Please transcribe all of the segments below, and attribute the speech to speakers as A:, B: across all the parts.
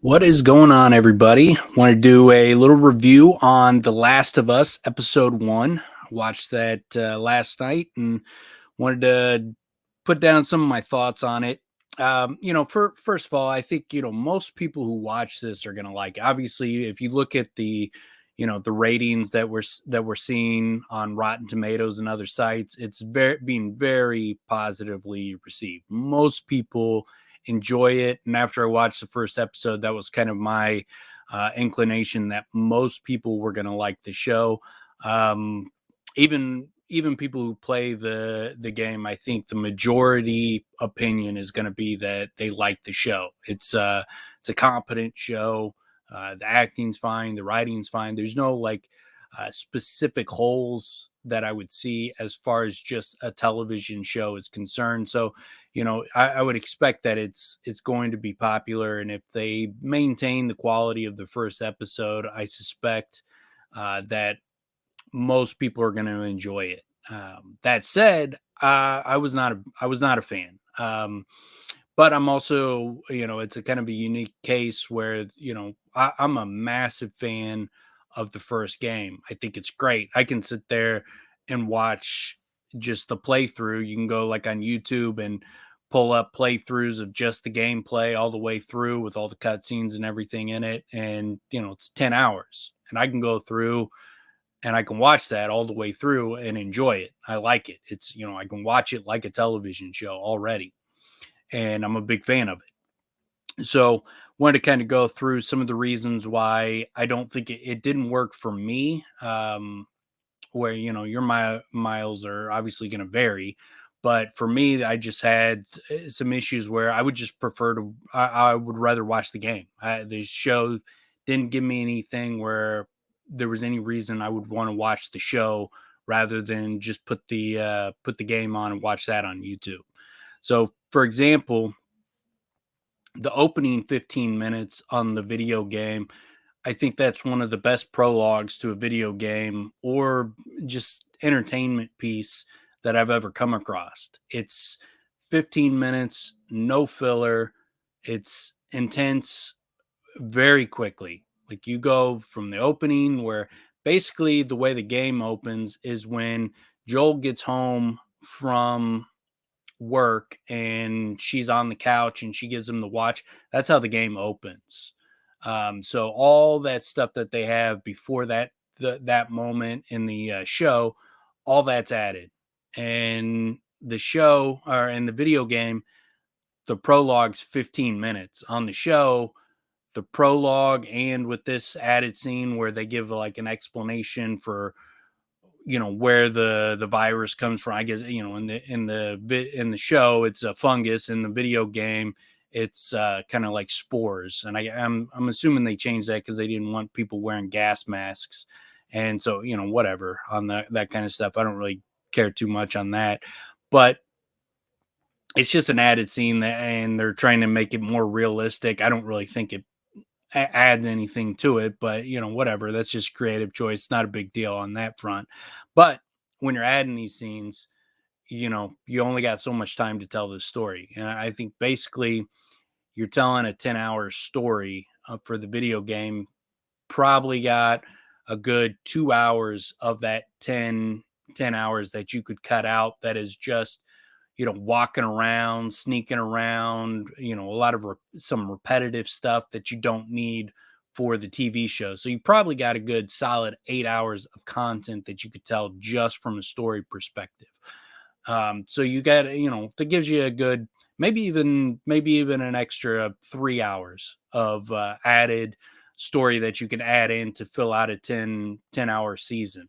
A: What is going on, everybody? Want to do a little review on The Last of Us episode one. I watched that last night and wanted to put down some of my thoughts on it. For first of all, I think most people who watch this are going to like it. Obviously, if you look at the ratings that we're seeing on Rotten Tomatoes and other sites, it's being very positively received. Most people enjoy it, and after I watched the first episode, that was kind of my inclination that most people were going to like the show. Um, even people who play the game, I think the majority opinion is going to be that they like the show. It's a competent show. The acting's fine, the writing's fine. There's no specific holes that I would see as far as just a television show is concerned. So, I would expect that it's going to be popular, and if they maintain the quality of the first episode, I suspect that most people are going to enjoy it. That said, I was not a fan. But I'm also, it's a kind of a unique case where, I'm a massive fan of the first game. I think it's great. I can sit there and watch just the playthrough. You can go like on YouTube and pull up playthroughs of just the gameplay all the way through with all the cutscenes and everything in it. And, it's 10 hours. And I can go through and I can watch that all the way through and enjoy it. I like it. I can watch it like a television show already, and I'm a big fan of it. So, wanted to kind of go through some of the reasons why I don't think it didn't work for me. Where your miles are obviously going to vary, but for me, I just had some issues where I would just prefer to. I would rather watch the game. The show didn't give me anything where there was any reason I would want to watch the show rather than just put the game on and watch that on YouTube. So, for example, the opening 15 minutes on the video game, I think that's one of the best prologues to a video game or just entertainment piece that I've ever come across. It's 15 minutes, no filler. It's intense very quickly. Like you go from the opening where basically the way the game opens is when Joel gets home from work and she's on the couch and she gives him the watch. That's how the game opens. So all that stuff that they have before that moment in the show, all that's added. And the show or in the video game, the prologue's 15 minutes. On the show, the prologue and with this added scene where they give like an explanation for where the virus comes from. I guess in the show it's a fungus. In the video game it's kind of like spores, and I'm assuming they changed that because they didn't want people wearing gas masks. And so whatever on that kind of stuff, I don't really care too much on that. But it's just an added scene that, and they're trying to make it more realistic. I don't really think it adds anything to it, but whatever. That's just creative choice. Not a big deal on that front. But when you're adding these scenes, you only got so much time to tell this story. And I think basically you're telling a 10-hour story for the video game, probably got a good 2 hours of that ten hours that you could cut out. That is just walking around, sneaking around, a lot of some repetitive stuff that you don't need for the TV show. So you probably got a good solid 8 hours of content that you could tell just from a story perspective. So you got, that gives you a good, maybe even an extra 3 hours of added story that you can add in to fill out a 10 hour season.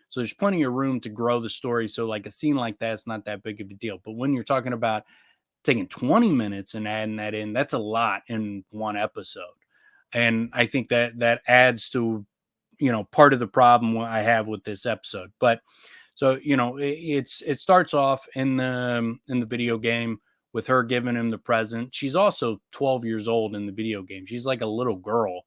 A: So there's plenty of room to grow the story. So like a scene like that's not that big of a deal. But when you're talking about taking 20 minutes and adding that in, that's a lot in one episode. And I think that adds to, part of the problem I have with this episode. But so, it starts off in the video game with her giving him the present. She's also 12 years old in the video game. She's like a little girl.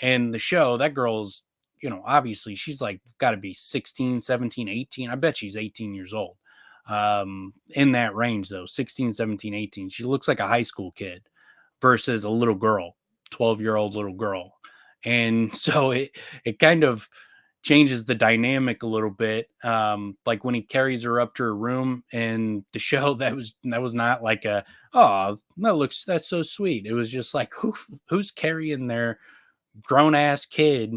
A: And the show, that girl's, obviously she's like got to be 16, 17, 18. I bet she's 18 years old. In that range though, 16, 17, 18. She looks like a high school kid versus a little girl, 12-year-old little girl. And so it kind of changes the dynamic a little bit. Like when he carries her up to her room in the show, that was not like a, oh, that's so sweet. It was just like, who's carrying their grown ass kid,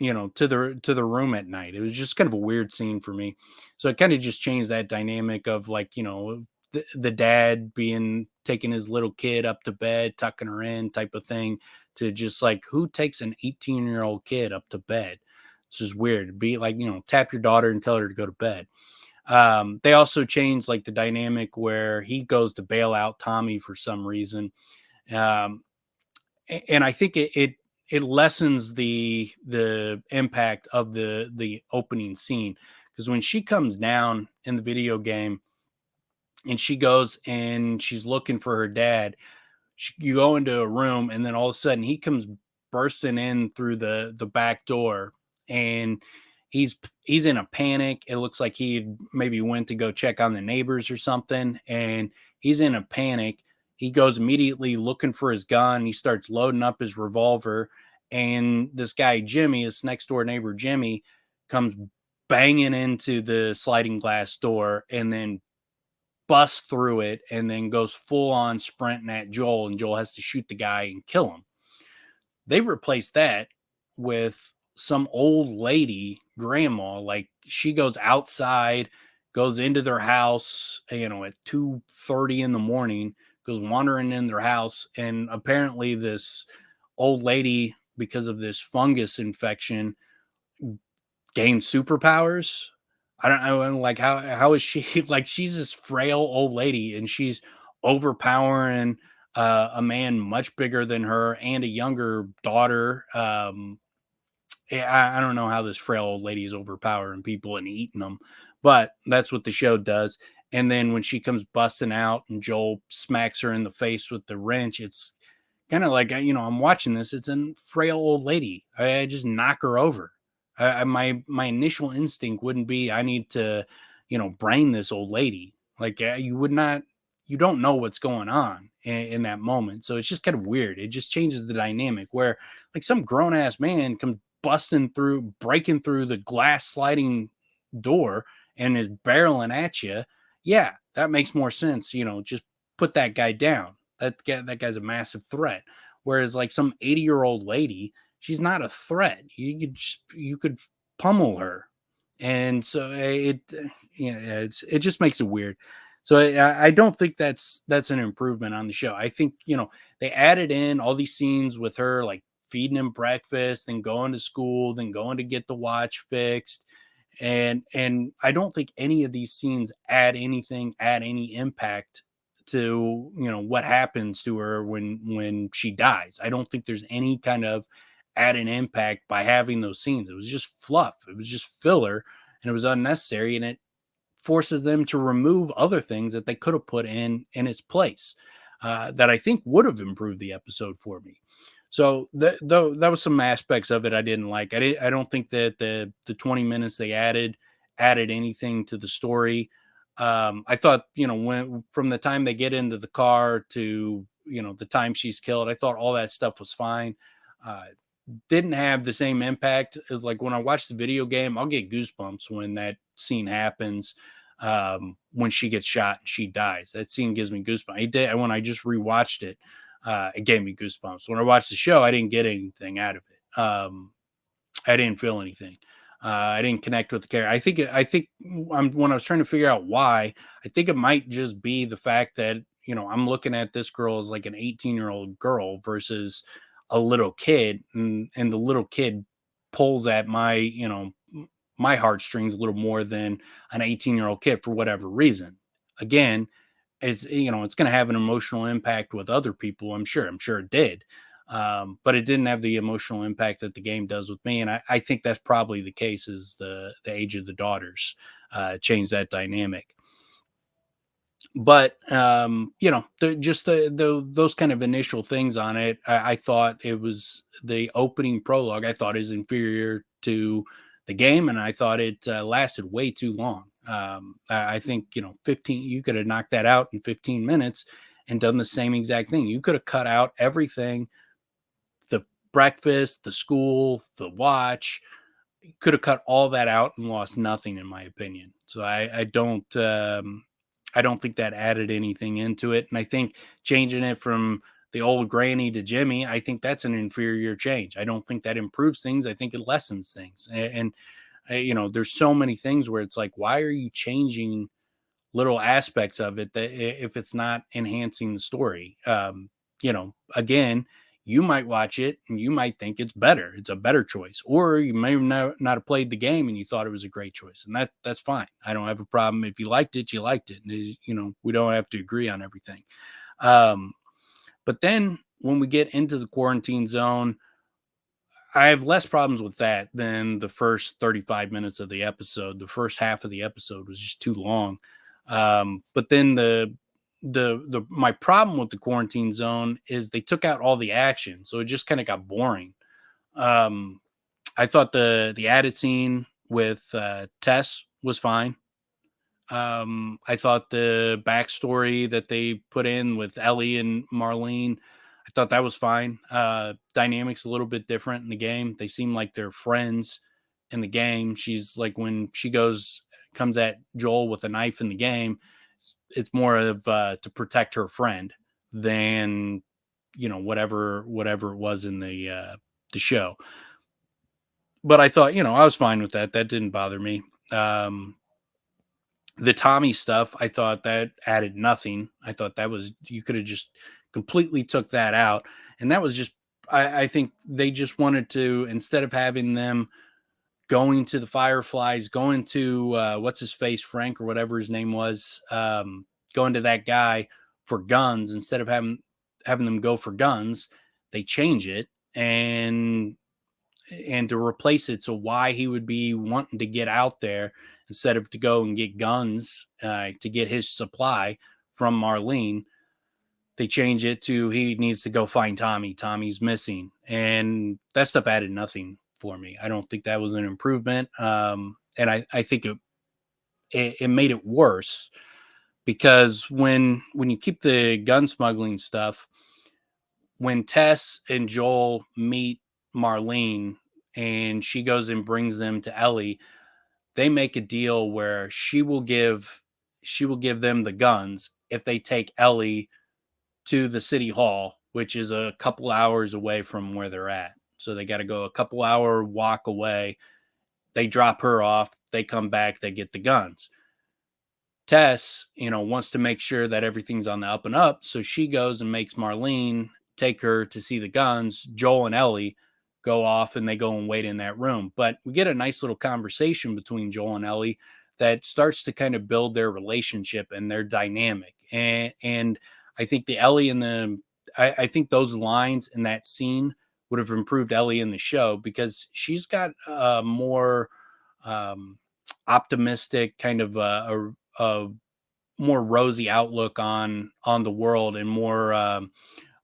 A: to the room at night. It was just kind of a weird scene for me. So it kind of just changed that dynamic of, like, the dad being taking his little kid up to bed, tucking her in type of thing, to just like, who takes an 18-year-old kid up to bed? It's just weird. Be like, tap your daughter and tell her to go to bed. They also changed like the dynamic where he goes to bail out Tommy for some reason. Um, and I think it lessens the impact of the opening scene, because when she comes down in the video game and she goes and she's looking for her dad, you go into a room and then all of a sudden he comes bursting in through the back door, and he's in a panic. It looks like he maybe went to go check on the neighbors or something, and he's in a panic. He goes immediately looking for his gun. He starts loading up his revolver, and this guy Jimmy, his next door neighbor Jimmy, comes banging into the sliding glass door and then busts through it and then goes full on sprinting at Joel, and Joel has to shoot the guy and kill him. They replaced that with some old lady grandma. Like, she goes outside, goes into their house, at 2:30 in the morning, goes wandering in their house, and apparently this old lady, because of this fungus infection, gain superpowers. I don't know, like, how is she like, she's this frail old lady and she's overpowering a man much bigger than her and a younger daughter. Yeah, I don't know how this frail old lady is overpowering people and eating them, but that's what the show does. And then when she comes busting out and Joel smacks her in the face with the wrench, it's kind of like, I'm watching this. It's a frail old lady. I just knock her over. My initial instinct wouldn't be, I need to, brain this old lady. Like, you would not. You don't know what's going on in that moment, so it's just kind of weird. It just changes the dynamic where, like, some grown ass man comes breaking through the glass sliding door and is barreling at you. Yeah, that makes more sense. Just put that guy down. That guy's a massive threat. Whereas like some 80-year-old lady, she's not a threat. You could pummel her, and so it just makes it weird. So I don't think that's an improvement on the show. I think they added in all these scenes with her, like feeding him breakfast, then going to school, then going to get the watch fixed, and I don't think any of these scenes add any impact to what happens to her when she dies. I don't think there's any kind of added impact by having those scenes. It was just fluff. It was just filler, and it was unnecessary, and it forces them to remove other things that they could have put in its place, that I think would have improved the episode for me. So that was some aspects of it I didn't like. I don't think that the 20 minutes they added anything to the story. I thought, when from the time they get into the car to the time she's killed, I thought all that stuff was fine. Uh, didn't have the same impact as, like, when I watch the video game. I'll get goosebumps when that scene happens. When she gets shot and she dies, that scene gives me goosebumps. It did when I just rewatched it. It gave me goosebumps. When I watched the show, I didn't get anything out of it. I didn't feel anything. I didn't connect with the character. When I was trying to figure out why, I think it might just be the fact that I'm looking at this girl as like an 18-year-old girl versus a little kid, and the little kid pulls at my heartstrings a little more than an 18-year-old kid for whatever reason. Again, it's going to have an emotional impact with other people. I'm sure it did, but it didn't have the emotional impact that the game does with me. And I think that's probably the case. Is the age of the daughters change that dynamic? But just those kind of initial things on it, I thought it was the opening prologue. I thought is inferior to the game, and I thought it lasted way too long. I think 15. You could have knocked that out in 15 minutes and done the same exact thing. You could have cut out everything breakfast, the school, the watch. Could have cut all that out and lost nothing, in my opinion. So I don't think that added anything into it. And I think changing it from the old granny to Jimmy, I think that's an inferior change. I don't think that improves things. I think it lessens things. There's so many things where it's like, why are you changing little aspects of it that if it's not enhancing the story? Again, you might watch it and you might think it's better. It's a better choice, or you may not have played the game and you thought it was a great choice, and that's fine. I don't have a problem if you liked it. You liked it, and we don't have to agree on everything. Um, but then when we get into the quarantine zone, I have less problems with that than the first 35 minutes of the episode. The first half of the episode was just too long. But then the my problem with the quarantine zone is they took out all the action, so it just kind of got boring. Um, I thought the added scene with Tess was fine. I thought the backstory that they put in with Ellie and Marlene, I thought that was fine. Dynamics a little bit different in the game. They seem like they're friends in the game. She's like, when she comes at Joel with a knife in the game, it's more of to protect her friend than whatever it was in the show. But I thought, I was fine with that. That didn't bother me. The Tommy stuff, I thought that added nothing. I thought that was, you could have just completely took that out. And that was just, I think they just wanted to, instead of having them going to the Fireflies, going to what's his face, Frank or whatever his name was, going to that guy for guns, instead of having them go for guns, they change it and to replace it. So why he would be wanting to get out there instead of to go and get guns to get his supply from Marlene, they change it to he needs to go find Tommy. Tommy's missing, and that stuff added nothing for me. I don't think that was an improvement, and I think it made it worse because when you keep the gun smuggling stuff, when Tess and Joel meet Marlene and she goes and brings them to Ellie, they make a deal where she will give them the guns if they take Ellie to the city hall, which is a couple hours away from where they're at. So they got to go a couple hour walk away. They drop her off, they come back, they get the guns. Tess, wants to make sure that everything's on the up and up. So she goes and makes Marlene take her to see the guns. Joel and Ellie go off and they go and wait in that room. But we get a nice little conversation between Joel and Ellie that starts to kind of build their relationship and their dynamic. And I think I think those lines in that scene would have improved Ellie in the show because she's got a more optimistic kind of a more rosy outlook on the world and more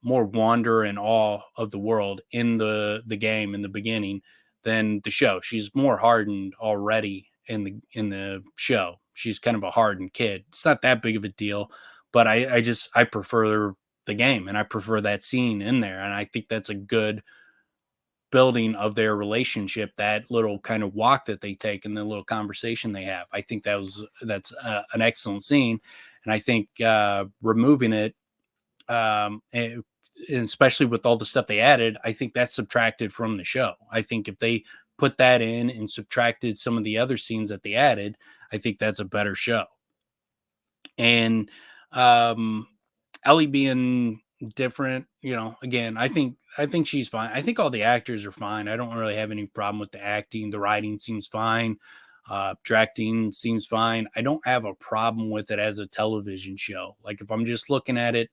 A: wonder and awe of the world in the game in the beginning than the show. She's more hardened already in the show. She's kind of a hardened kid. It's not that big of a deal, but I prefer the game and I prefer that scene in there, and I think that's a good building of their relationship, that little kind of walk that they take and the little conversation they have. I think that's an excellent scene, and I think removing it, and especially with all the stuff they added, I think that's subtracted from the show. I think if they put that in and subtracted some of the other scenes that they added, I think that's a better show. And um, Ellie being different, again, I think she's fine. I think all the actors are fine. I don't really have any problem with the acting. The writing seems fine. Directing seems fine. I don't have a problem with it as a television show. Like if I'm just looking at it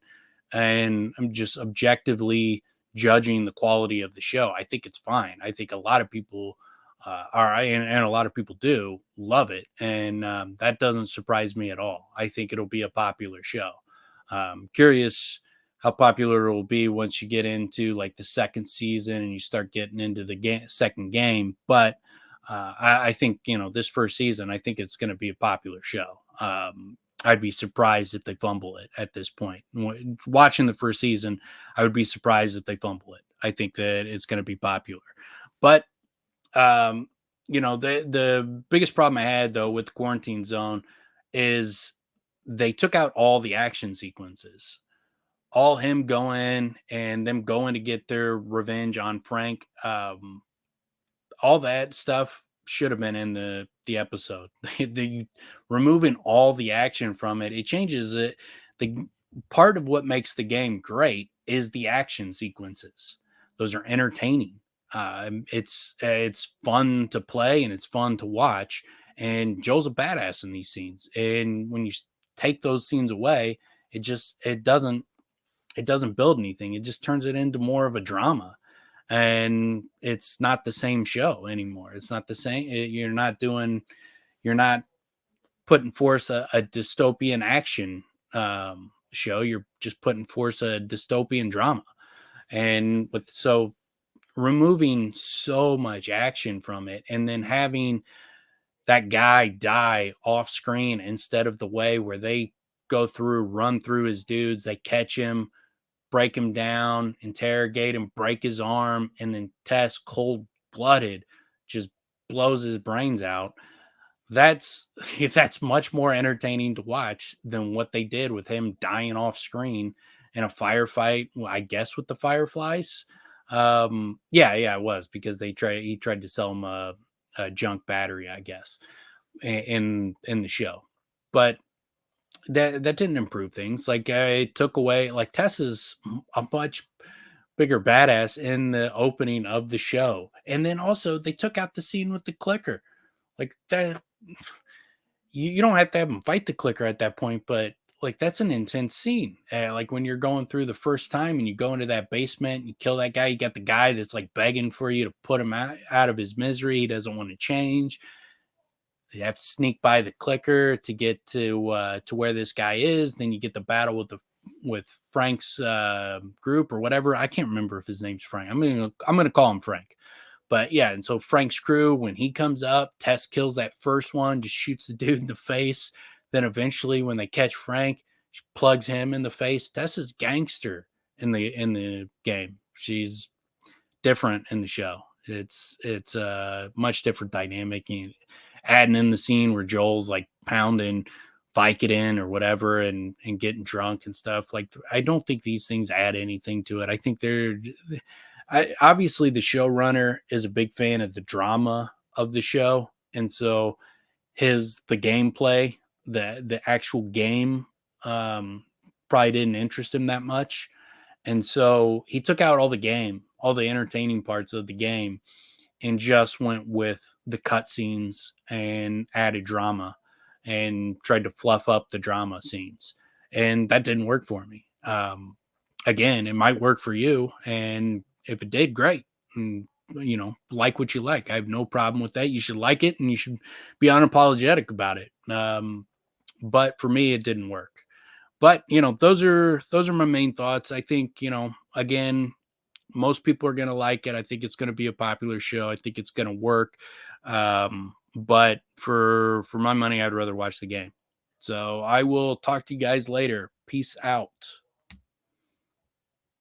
A: and I'm just objectively judging the quality of the show, I think it's fine. I think a lot of people are, and a lot of people do love it, and that doesn't surprise me at all. I think it'll be a popular show. Curious how popular it will be once you get into like the second season and you start getting into the second game. But I think this first season, I think it's going to be a popular show. I'd be surprised if they fumble it at this point. Watching the first season, I would be surprised if they fumble it. I think that it's going to be popular. But um, the biggest problem I had though with Quarantine Zone is they took out all the action sequences, all him going and them going to get their revenge on Frank. All that stuff should have been in the episode. The removing all the action from it, it changes it. The part of what makes the game great is the action sequences. Those are entertaining. It's fun to play and it's fun to watch. And Joel's a badass in these scenes. And when you take those scenes away, it doesn't build anything. It just turns it into more of a drama, and it's not the same show anymore. It's not the same. You're not putting forth a dystopian action show. You're just putting forth a dystopian drama, and with so removing so much action from it, and then having that guy die off screen instead of the way where they run through his dudes, they catch him, break him down, interrogate him, break his arm, and then Tess cold blooded just blows his brains out. That's that's much more entertaining to watch than what they did with him dying off screen in a firefight. Well, I guess with the Fireflies. Yeah, it was because he tried to sell him a junk battery, I guess, in the show, but that didn't improve things. Like it took away like Tessa's a much bigger badass in the opening of the show, and then also they took out the scene with the clicker. Like that, you don't have to have him fight the clicker at that point, but like that's an intense scene. Like when you're going through the first time and you go into that basement, and you kill that guy. You got the guy that's like begging for you to put him out of his misery. He doesn't want to change. You have to sneak by the clicker to get to where this guy is. Then you get the battle with Frank's group or whatever. I can't remember if his name's Frank. I'm gonna call him Frank. But yeah, and so Frank's crew, when he comes up, Tess kills that first one, just shoots the dude in the face. Then eventually, when they catch Frank, she plugs him in the face. Tess is gangster in the game. She's different in the show. It's a much different dynamic. And adding in the scene where Joel's like pounding Vicodin or whatever and getting drunk and stuff. Like I don't think these things add anything to it. I think obviously the showrunner is a big fan of the drama of the show, and so the gameplay, the actual game, um, probably didn't interest him that much, and so he took out all the entertaining parts of the game, and just went with the cutscenes and added drama and tried to fluff up the drama scenes. And that didn't work for me. Again, it might work for you. And if it did, great. And, like what you like. I have no problem with that. You should like it and you should be unapologetic about it. But for me, it didn't work. But those are my main thoughts. I think again, most people are going to like it. I think it's going to be a popular show. I think it's going to work. But for my money, I'd rather watch the game. So I will talk to you guys later. Peace out.